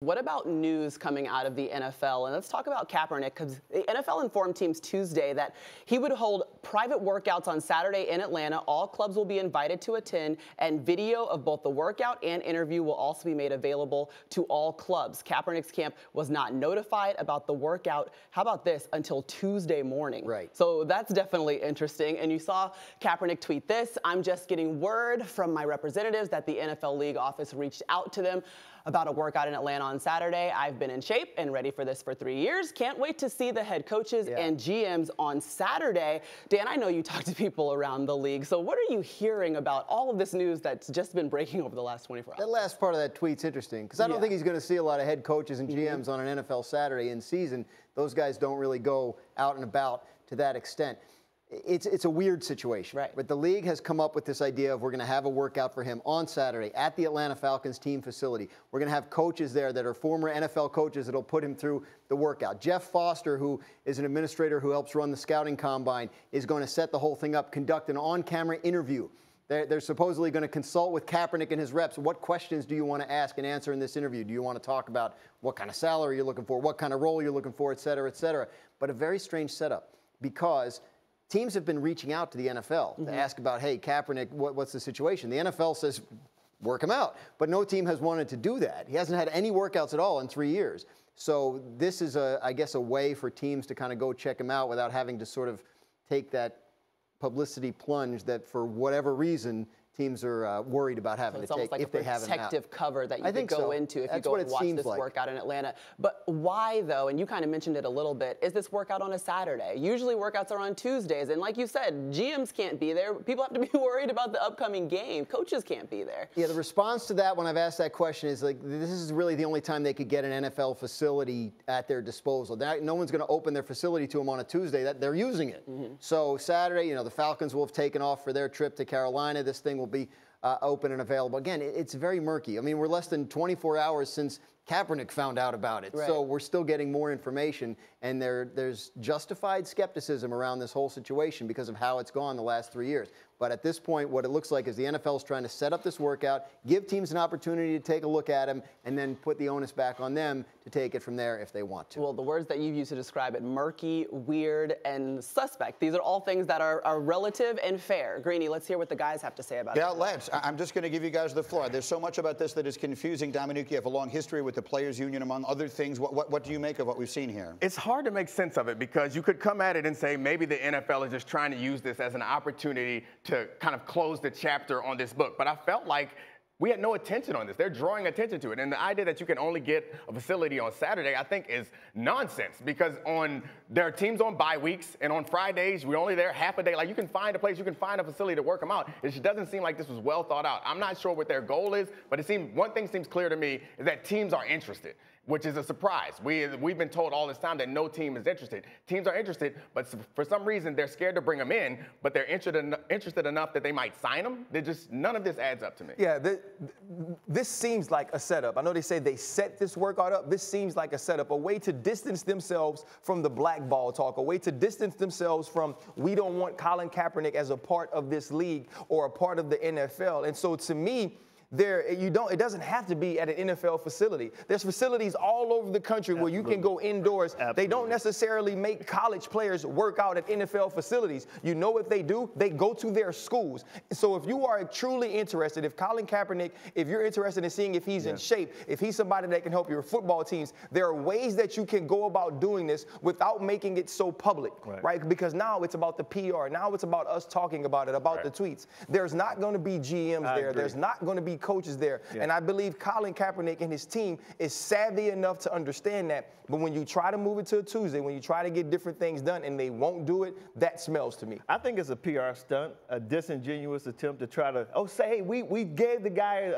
What about news coming out of the NFL? And let's talk about Kaepernick, because the NFL informed teams Tuesday that he would hold private workouts on Saturday in Atlanta. All clubs will be invited to attend, and video of both the workout and interview will also be made available to all clubs. Kaepernick's camp was not notified about the workout, how about this, until Tuesday morning. Right. So that's definitely interesting. And you saw Kaepernick tweet this: "I'm just getting word from my representatives that the NFL League office reached out to them about a workout in Atlanta on Saturday. I've been in shape and ready for this for 3 years. Can't wait to see the head coaches and GMs on Saturday." Dan, I know you talk to people around the league, so what are you hearing about all of this news that's just been breaking over the last 24 hours? That last part of that tweet's interesting, because I don't think he's going to see a lot of head coaches and GMs on an NFL Saturday in season. Those guys don't really go out and about to that extent. It's a weird situation. Right. But the league has come up with this idea of we're going to have a workout for him on Saturday at the Atlanta Falcons team facility. We're going to have coaches there that are former NFL coaches that will put him through the workout. Jeff Foster, who is an administrator who helps run the scouting combine, is going to set the whole thing up, conduct an on-camera interview. They're supposedly going to consult with Kaepernick and his reps. What questions do you want to ask and answer in this interview? Do you want to talk about what kind of salary you're looking for, what kind of role you're looking for, et cetera, et cetera? But a very strange setup, because teams have been reaching out to the NFL to ask about, hey, Kaepernick, what's the situation? The NFL says, work him out. But no team has wanted to do that. He hasn't had any workouts at all in 3 years. So this is, I guess, a way for teams to kind of go check him out without having to sort of take that publicity plunge that, for whatever reason, teams are worried about having to take if they have him out. It's almost like a protective cover that you could go into if you go and watch this workout in Atlanta. But why, though, and you kind of mentioned it a little bit, is this workout on a Saturday? Usually workouts are on Tuesdays. And like you said, GMs can't be there. People have to be worried about the upcoming game. Coaches can't be there. Yeah, the response to that when I've asked that question is, like, this is really the only time they could get an NFL facility at their disposal. No one's going to open their facility to them on a Tuesday. They're using it. So Saturday, the Falcons will have taken off for their trip to Carolina. This thing will be open and available. Again, it's very murky. I mean, we're less than 24 hours since Kaepernick found out about it. Right. So we're still getting more information, and there's justified skepticism around this whole situation because of how it's gone the last 3 years. But at this point, what it looks like is the NFL is trying to set up this workout, give teams an opportunity to take a look at him, and then put the onus back on them to take it from there if they want to. Well, the words that you've used to describe it, murky, weird, and suspect, these are all things that are relative and fair. Greeny, let's hear what the guys have to say about it. Yeah, let's. I'm just going to give you guys the floor. There's so much about this that is confusing. Dominique, you have a long history with the Players Union, among other things. What do you make of what we've seen here? It's hard to make sense of it, because you could come at it and say maybe the NFL is just trying to use this as an opportunity to kind of close the chapter on this book. But I felt like we had no attention on this. They're drawing attention to it. And the idea that you can only get a facility on Saturday, I think, is nonsense, because there are teams on bye weeks, and on Fridays, we're only there half a day. Like, you can find a place, you can find a facility to work them out. It just doesn't seem like this was well thought out. I'm not sure what their goal is, but one thing seems clear to me is that teams are interested, which is a surprise. We've been told all this time that no team is interested. Teams are interested, but for some reason they're scared to bring them in, but they're interested enough that they might sign them. None of this adds up to me. Yeah, this seems like a setup. I know they say they set this workout up. This seems like a setup, a way to distance themselves from the blackball talk, a way to distance themselves from, we don't want Colin Kaepernick as a part of this league or a part of the NFL. And so to me, it doesn't have to be at an NFL facility. There's facilities all over the country where you can go indoors. They don't necessarily make college players work out at NFL facilities. You know what they do? They go to their schools. So if you are truly interested, if Colin Kaepernick, if you're interested in seeing if he's in shape, if he's somebody that can help your football teams, there are ways that you can go about doing this without making it so public, right? Because now it's about the PR. Now it's about us talking about it, about the tweets. There's not going to be GMs there. There's not going to be coaches there. And I believe Colin Kaepernick and his team is savvy enough to understand that. But when you try to move it to a Tuesday, when you try to get different things done and they won't do it, that smells to me. I think it's a PR stunt, a disingenuous attempt to try to, say, hey, we gave the guy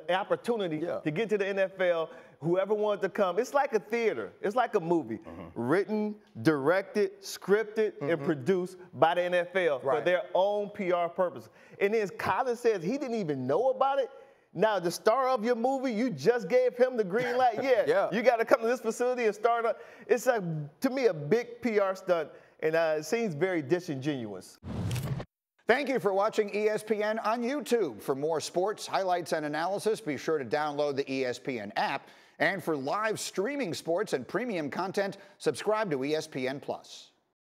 an opportunity to get to the NFL. Whoever wanted to come. It's like a theater. It's like a movie. Written, directed, scripted, and produced by the NFL for their own PR purpose. And then Colin says he didn't even know about it. Now, the star of your movie, you just gave him the green light. You got to come to this facility and start up. It's, to me, a big PR stunt, and it seems very disingenuous. Thank you for watching ESPN on YouTube. For more sports, highlights, and analysis, be sure to download the ESPN app. And for live streaming sports and premium content, subscribe to ESPN+.